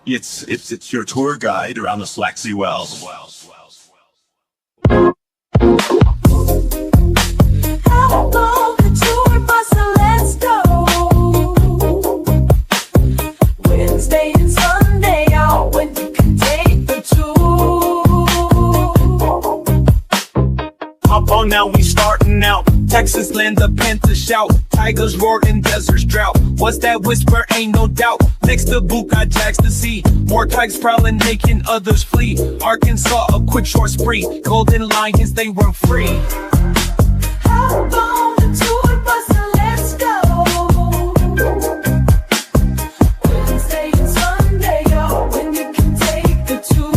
It's your tour guide around the SWAC Sea Wells. Wednesday and Sunday out when you can take the tour. Hop on now, we starting out. Texas land, the Panthers shout. Tigers roar in deserts drought. What's that whisper? Ain't no doubt. Next to Boot got Jags to see. More tigers prowling, making others flee. Arkansas, a quick short spree. Golden Lions, they run free. Hop on the tour bus and let's go. Wednesday and Sunday out when you can take the tour.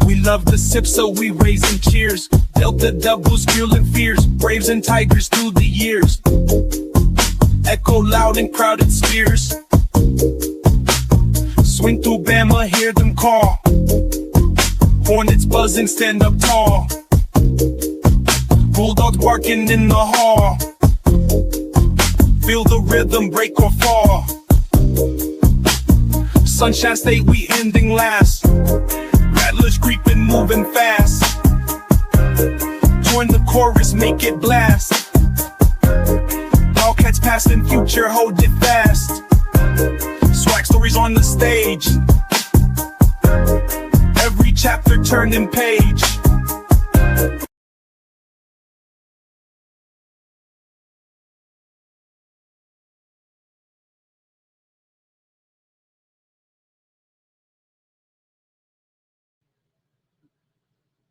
We love the sip, so we raising cheers. Delta doubles fueling fears. Braves and Tigers through the years. Echo loud in crowded spheres. Swing through Bama, hear them call. Hornets buzzing, stand up tall. Bulldogs barking in the hall. Feel the rhythm break or fall. Sunshine State, we ending last. Rattlers creeping, moving fast. Join the chorus, make it blast. Wildcats past and future, hold it fast. SWAC stories on the stage. Every chapter turning page.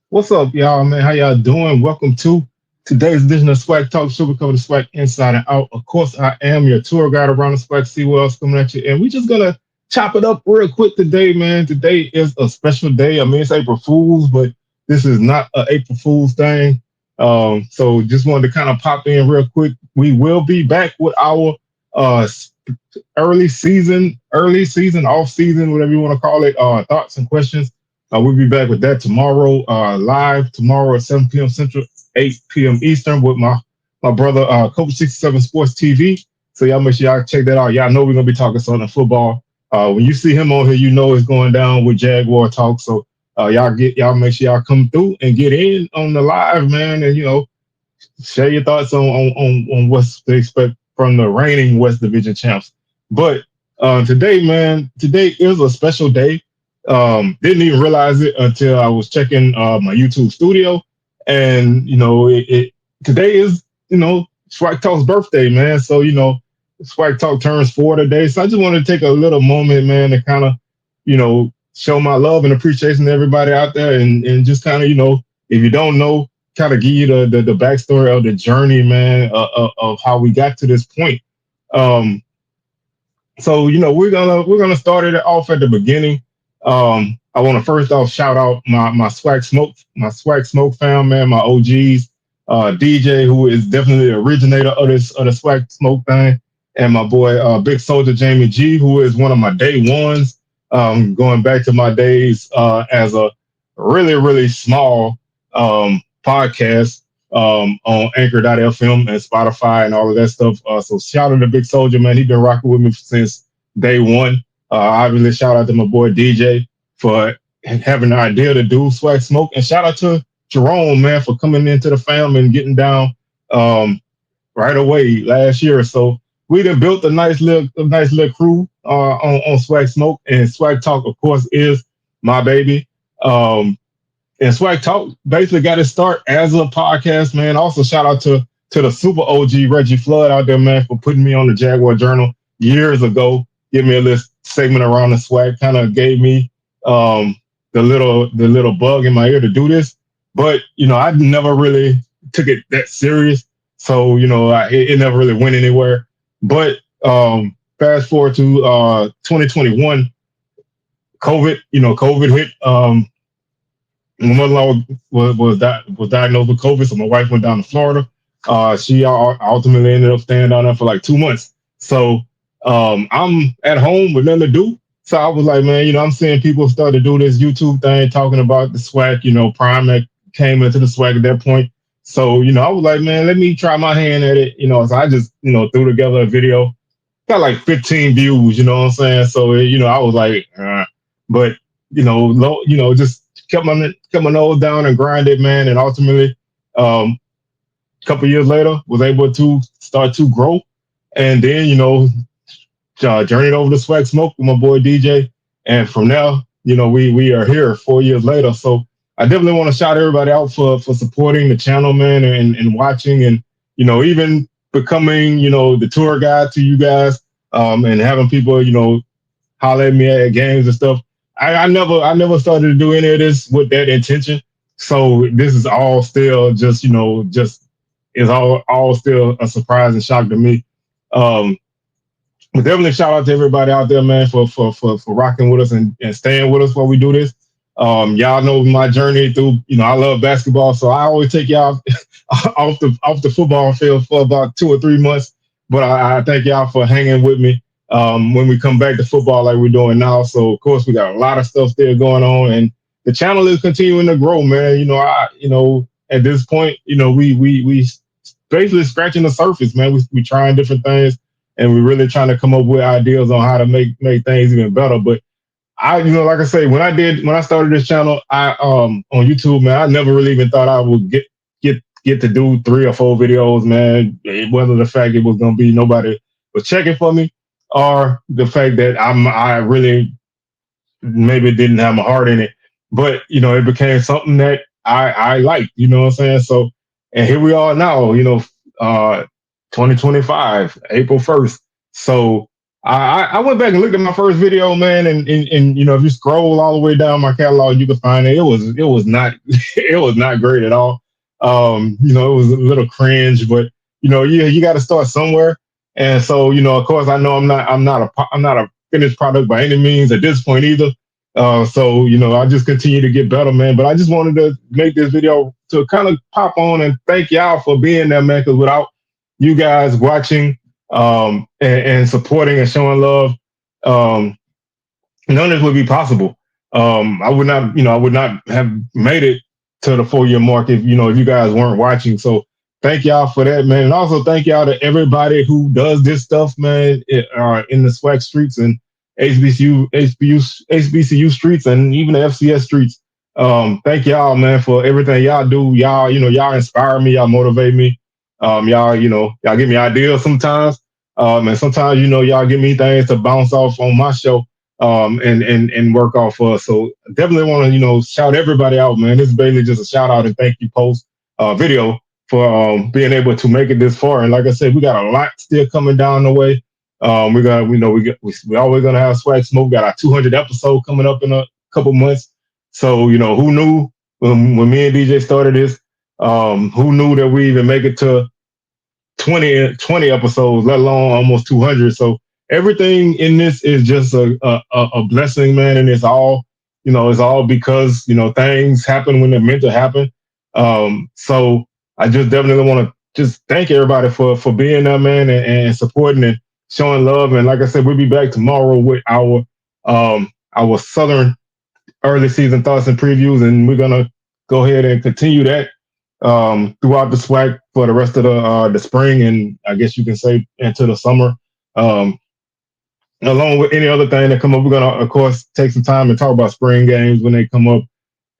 What's up, y'all, man? How y'all doing? Welcome to today's edition of SWAC Talk. Show we cover the SWAC inside and out. Of course, I am your tour guide around the SWAC Sea Wells coming at you, and we just gonna chop it up real quick today, man. Today is a special day. I mean, it's April Fool's, but this is not an April Fool's thing. So just wanted to kind of pop in real quick. We will be back with our early season, off season, whatever you want to call it, thoughts and questions. We'll be back with that tomorrow, live tomorrow at 7 p.m. Central, 8 p.m. Eastern with my brother, Coach 67 Sports TV. So y'all make sure y'all check that out. Y'all know we're going to be talking Southern football. When you see him on here, you know it's going down with Jaguar Talk. So y'all make sure y'all come through and get in on the live, man. And, you know, share your thoughts on what's to expect from the reigning West Division champs. But today, man, today is a special day. Didn't even realize it until I was checking my YouTube studio, and you know, today is, you know, SWAC Talk's birthday, man. So you know, SWAC Talk turns 4 today. So I just wanted to take a little moment, man, to kind of, you know, show my love and appreciation to everybody out there, and just kind of, you know, if you don't know, kind of give you the backstory of the journey, man, of how we got to this point. So you know, we're gonna start it off at the beginning. I want to first off shout out my SWAC Smoke fam, man, my OGs, DJ, who is definitely the originator of the SWAC Smoke thing, and my boy Big Soldier Jamie G, who is one of my day ones, going back to my days as a really small podcast on Anchor.fm and Spotify and all of that stuff. So shout out to Big Soldier, man. He's been rocking with me since day one. Obviously, shout out to my boy DJ for having the idea to do SWAC Smoke, and shout out to Jerome, man, for coming into the fam and getting down right away last year. So we done built a nice little crew on SWAC Smoke, and SWAC Talk, of course, is my baby. And SWAC Talk basically got its start as a podcast, man. Also, shout out to the super OG Reggie Flood out there, man, for putting me on the Jaguar Journal years ago. Give me a little segment around the SWAC, kind of gave me the little bug in my ear to do this. But you know, I never really took it that serious, so you know, it never really went anywhere. But fast forward to 2021, COVID hit. My mother-in-law was diagnosed with COVID, so my wife went down to Florida. She ultimately ended up staying down there for like 2 months. So I'm at home with nothing to do. So I was like, man, you know, I'm seeing people start to do this YouTube thing, talking about the SWAC. You know, Prime came into the SWAC at that point. So, you know, I was like, man, let me try my hand at it. You know, so I just, you know, threw together a video got like 15 views, you know what I'm saying? So, I was like, but, just kept my nose down and grinded, man. And ultimately, a couple years later, was able to start to grow. And then, journeyed over to Swag Smoke with my boy DJ. And from there, we are here 4 years later. So I definitely want to shout everybody out for supporting the channel, man, and watching and, even becoming, the tour guide to you guys, and having people, holler at me at games and stuff. I never started to do any of this with that intention. So this is all still just, just is all still a surprise and shock to me. Um, but definitely shout out to everybody out there, man, for rocking with us and staying with us while we do this. Y'all know my journey through. I love basketball, so I always take y'all off the football field for about 2 or 3 months. But I thank y'all for hanging with me when we come back to football like we're doing now. So of course we got a lot of stuff still going on, and the channel is continuing to grow, man. At this point, we basically scratching the surface, man. We trying different things, and we're really trying to come up with ideas on how to make things even better. But like I say, when I started this channel, on YouTube, man, I never really even thought I would get to do 3 or 4 videos, man. Whether the fact it was gonna be nobody was checking for me, or the fact that I really maybe didn't have my heart in it. But it became something that I liked, you know what I'm saying? So, and here we are now, 2025, April 1st. So I went back and looked at my first video, man, and if you scroll all the way down my catalog, you can find it. It was not it was not great at all. It was a little cringe, but you got to start somewhere. And so, of course, I know I'm not a finished product by any means at this point either. So I just continue to get better, man. But I just wanted to make this video to kind of pop on and thank y'all for being there, man. Because without you guys watching and supporting and showing love, none of this would be possible. I would not have made it to the 4 year mark if you guys weren't watching. So thank y'all for that, man. And also thank y'all to everybody who does this stuff, man, in the SWAC streets and HBCU streets and even the FCS streets. Thank y'all, man, for everything y'all do. Y'all inspire me. Y'all motivate me. Y'all give me ideas sometimes. And sometimes, y'all give me things to bounce off on my show, and work off of. So definitely want to, shout everybody out, man. This is basically just a shout out and thank you post video for being able to make it this far. And like I said, we got a lot still coming down the way. We always gonna have Swag Smoke. We got our 200 episode coming up in a couple months. So who knew when me and DJ started this? Who knew that we even make it to 20 episodes, let alone almost 200? So everything in this is just a blessing, man. And it's all because things happen when they're meant to happen. So I just definitely want to just thank everybody for being there, man, and supporting and showing love. And like I said, we'll be back tomorrow with our Southern early season thoughts and previews, and we're gonna go ahead and continue that throughout the SWAC for the rest of the spring, and I guess you can say into the summer. Along with any other thing that come up, we're gonna of course take some time and talk about spring games when they come up,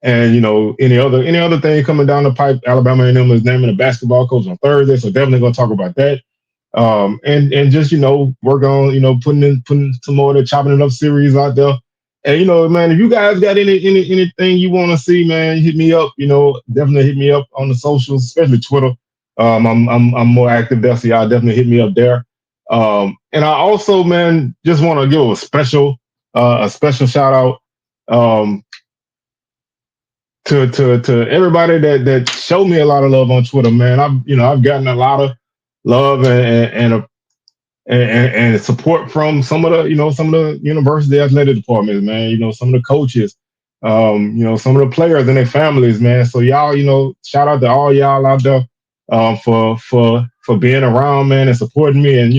and any other thing coming down the pipe. Alabama A&M is naming a basketball coach on Thursday, so definitely gonna talk about that. And just work on putting some more of the chopping it up series out there. And man, if you guys got anything you want to see, man, hit me up. Definitely hit me up on the socials, especially Twitter. I'm more active there, so y'all definitely hit me up there. And I also, man, just want to give a special shout out to everybody that showed me a lot of love on Twitter, man. I've gotten a lot of love and support from some of the university athletic departments, man. Some of the coaches, some of the players and their families, man. So y'all, shout out to all y'all out there for being around, man, and supporting me and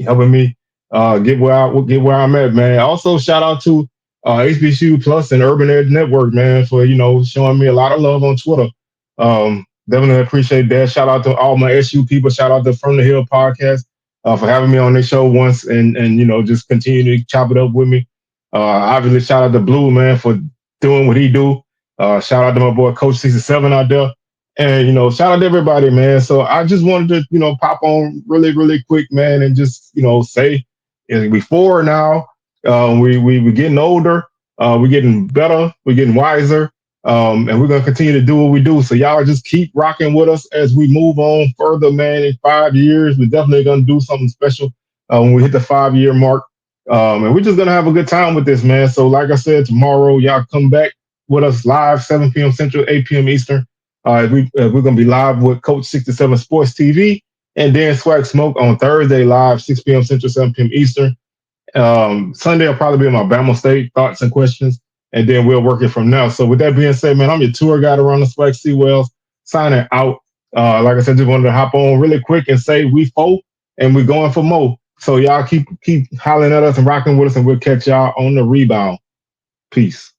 helping me get where I'm at, man. Also shout out to HBCU Plus and Urban Edge Network, man, for showing me a lot of love on Twitter. Definitely appreciate that. Shout out to all my SU people. Shout out to From the Hill podcast. for having me on their show once, and just continue to chop it up with me. Obviously, shout out to Blue, man, for doing what he do. Shout out to my boy Coach 67 out there. And shout out to everybody, man. So I just wanted to, pop on really, really quick, man, and just, say we four now. We're getting older. We're getting better. We're getting wiser. And we're gonna continue to do what we do. So y'all just keep rocking with us as we move on further, man. In 5 years, we're definitely gonna do something special when we hit the 5 year mark. And we're just gonna have a good time with this, man. So, like I said, tomorrow y'all come back with us live, 7 p.m. Central, 8 p.m. Eastern. We're gonna be live with Coach 67 Sports TV, and then Swag Smoke on Thursday live, 6 p.m. Central, 7 p.m. Eastern. Sunday will probably be my Bama State thoughts and questions, and then we'll work it from now. So with that being said, man, I'm your tour guide around the SWAC Seawells, signing out. Like I said, just wanted to hop on really quick and say we folk and we're going for more. So y'all keep hollering at us and rocking with us, and we'll catch y'all on the rebound. Peace.